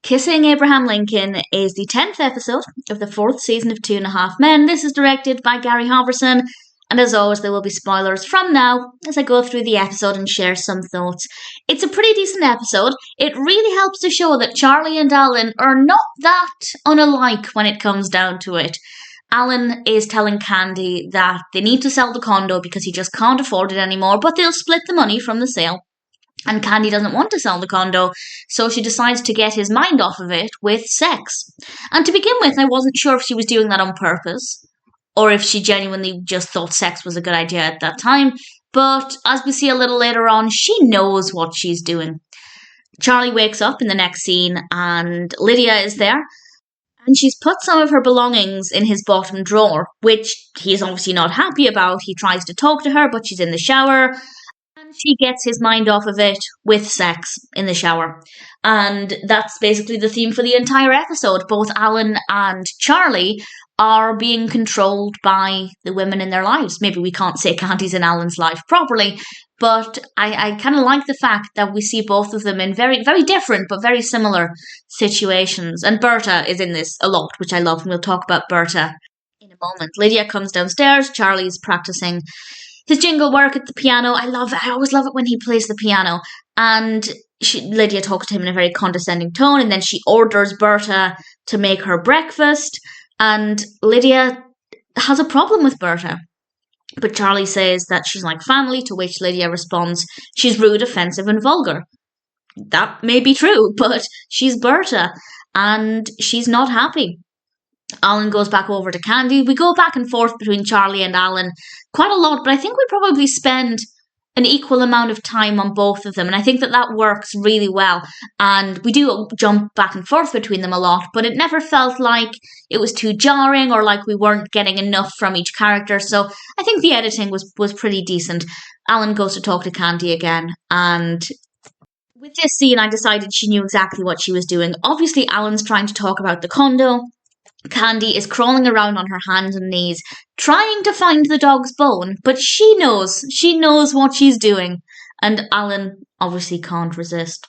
Kissing Abraham Lincoln is the 10th episode of the 4th season of 2.5 Men. This is directed by Gary Halvorson, and as always there will be spoilers from now as I go through the episode and share some thoughts. It's a pretty decent episode. It really helps to show that Charlie and Alan are not that unalike when it comes down to it. Alan is telling Kandi that they need to sell the condo because he just can't afford it anymore, but they'll split the money from the sale. And Kandi doesn't want to sell the condo, so she decides to get his mind off of it with sex. And to begin with, I wasn't sure if she was doing that on purpose, or if she genuinely just thought sex was a good idea at that time. But as we see a little later on, she knows what she's doing. Charlie wakes up in the next scene, and Lydia is there. And she's put some of her belongings in his bottom drawer, which he's obviously not happy about. He tries to talk to her, but she's in the shower. And she gets his mind off of it with sex in the shower. And that's basically the theme for the entire episode. Both Alan and Charlie are being controlled by the women in their lives. Maybe we can't say Kandi's in Alan's life properly, but I kind of like the fact that we see both of them in very, very different but very similar situations. And Berta is in this a lot, which I love, and we'll talk about Berta in a moment. Lydia comes downstairs. Charlie's practicing his jingle work at the piano. I always love it when he plays the piano. And Lydia talks to him in a very condescending tone, and then she orders Berta to make her breakfast. And Lydia has a problem with Berta. But Charlie says that she's like family, to which Lydia responds, she's rude, offensive, and vulgar. That may be true, but she's Berta, and she's not happy. Alan goes back over to Kandi. We go back and forth between Charlie and Alan quite a lot, but I think we probably spend an equal amount of time on both of them, and I think that works really well. And we do jump back and forth between them a lot, but it never felt like it was too jarring or like we weren't getting enough from each character. So I think the editing was pretty decent. Alan goes to talk to Kandi again, and with this scene I decided she knew exactly what she was doing. Obviously Alan's trying to talk about the condo. Kandi is crawling around on her hands and knees, trying to find the dog's bone, but she knows what she's doing, and Alan obviously can't resist.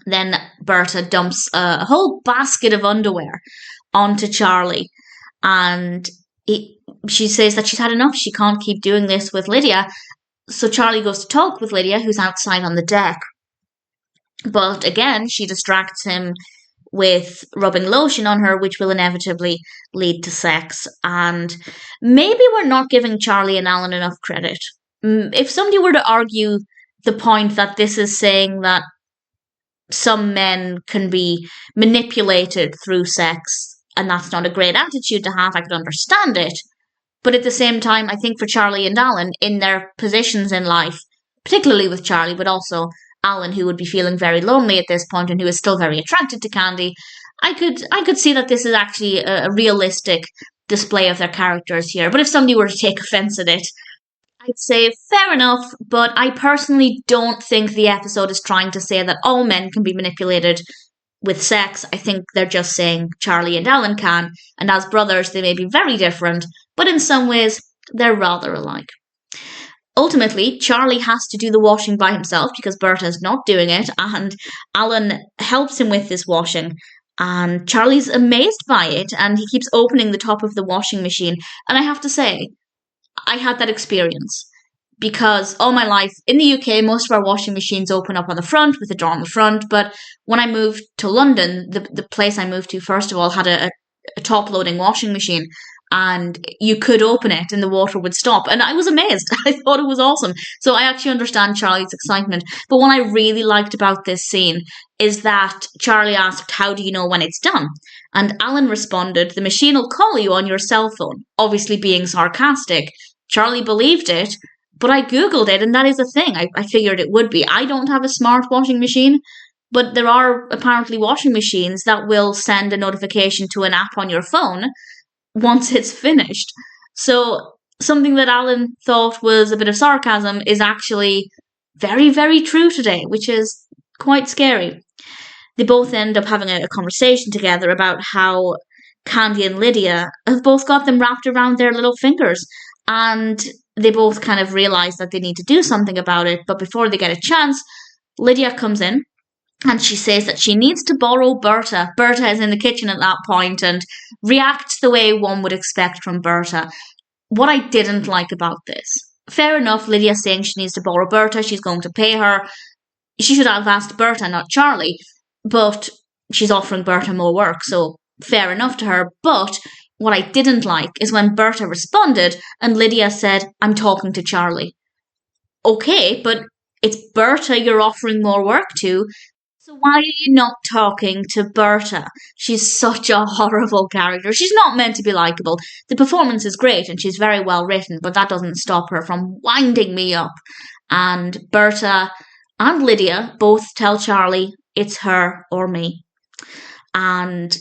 Then Berta dumps a whole basket of underwear onto Charlie, and she says that she's had enough, she can't keep doing this with Lydia, so Charlie goes to talk with Lydia, who's outside on the deck. But again, she distracts him with rubbing lotion on her, which will inevitably lead to sex. And maybe we're not giving Charlie and Alan enough credit. If somebody were to argue the point that this is saying that some men can be manipulated through sex, and that's not a great attitude to have, I could understand it. But at the same time, I think for Charlie and Alan, in their positions in life, particularly with Charlie, but also Alan, who would be feeling very lonely at this point and who is still very attracted to Kandi, I could see that this is actually a realistic display of their characters here. But if somebody were to take offence at it, I'd say fair enough, but I personally don't think the episode is trying to say that all men can be manipulated with sex. I think they're just saying Charlie and Alan can, and as brothers they may be very different, but in some ways they're rather alike. Ultimately, Charlie has to do the washing by himself because Berta's not doing it, and Alan helps him with this washing, and Charlie's amazed by it, and he keeps opening the top of the washing machine. And I have to say, I had that experience because all my life in the UK, most of our washing machines open up on the front with a door on the front, but when I moved to London, the place I moved to first of all had a top-loading washing machine, and you could open it and the water would stop. And I was amazed. I thought it was awesome. So I actually understand Charlie's excitement. But what I really liked about this scene is that Charlie asked, how do you know when it's done? And Alan responded, the machine will call you on your cell phone, obviously being sarcastic. Charlie believed it, but I Googled it, and that is a thing. I figured it would be. I don't have a smart washing machine, but there are apparently washing machines that will send a notification to an app on your phone once it's finished. So something that Alan thought was a bit of sarcasm is actually very, very true today, which is quite scary. They both end up having a conversation together about how Kandi and Lydia have both got them wrapped around their little fingers, and they both kind of realise that they need to do something about it. But before they get a chance, Lydia comes in and she says that she needs to borrow Berta. Berta is in the kitchen at that point and reacts the way one would expect from Berta. What I didn't like about this, fair enough, Lydia saying she needs to borrow Berta, she's going to pay her. She should have asked Berta, not Charlie, but she's offering Berta more work, so fair enough to her. But what I didn't like is when Berta responded and Lydia said, I'm talking to Charlie. Okay, but it's Berta you're offering more work to, so why are you not talking to Berta? She's such a horrible character. She's not meant to be likable. The performance is great and she's very well written, but that doesn't stop her from winding me up. And Berta and Lydia both tell Charlie it's her or me. And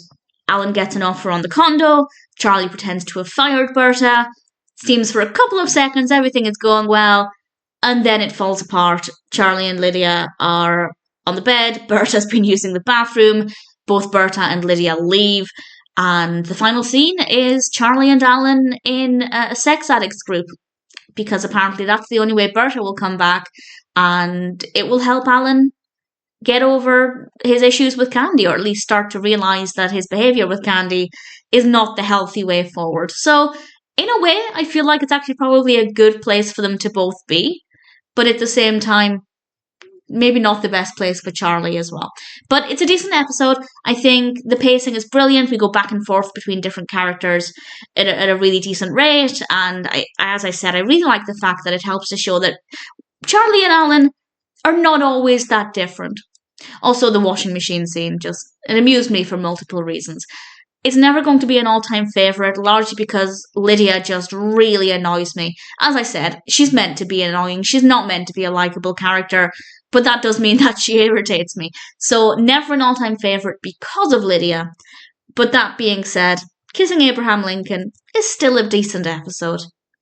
Alan gets an offer on the condo. Charlie pretends to have fired Berta. Seems for a couple of seconds everything is going well. And then it falls apart. Charlie and Lydia are on the bed. Berta's been using the bathroom. Both Berta and Lydia leave. And the final scene is Charlie and Alan in a sex addicts group. Because apparently that's the only way Berta will come back. And it will help Alan get over his issues with Kandi, or at least start to realise that his behaviour with Kandi is not the healthy way forward. So, in a way, I feel like it's actually probably a good place for them to both be. But at the same time, maybe not the best place for Charlie as well. But it's a decent episode. I think the pacing is brilliant. We go back and forth between different characters at a really decent rate. And as I said, I really like the fact that it helps to show that Charlie and Alan are not always that different. Also, the washing machine scene it amused me for multiple reasons. It's never going to be an all-time favourite, largely because Lydia just really annoys me. As I said, she's meant to be annoying. She's not meant to be a likeable character, but that does mean that she irritates me. So, never an all-time favourite because of Lydia. But that being said, Kissing Abraham Lincoln is still a decent episode.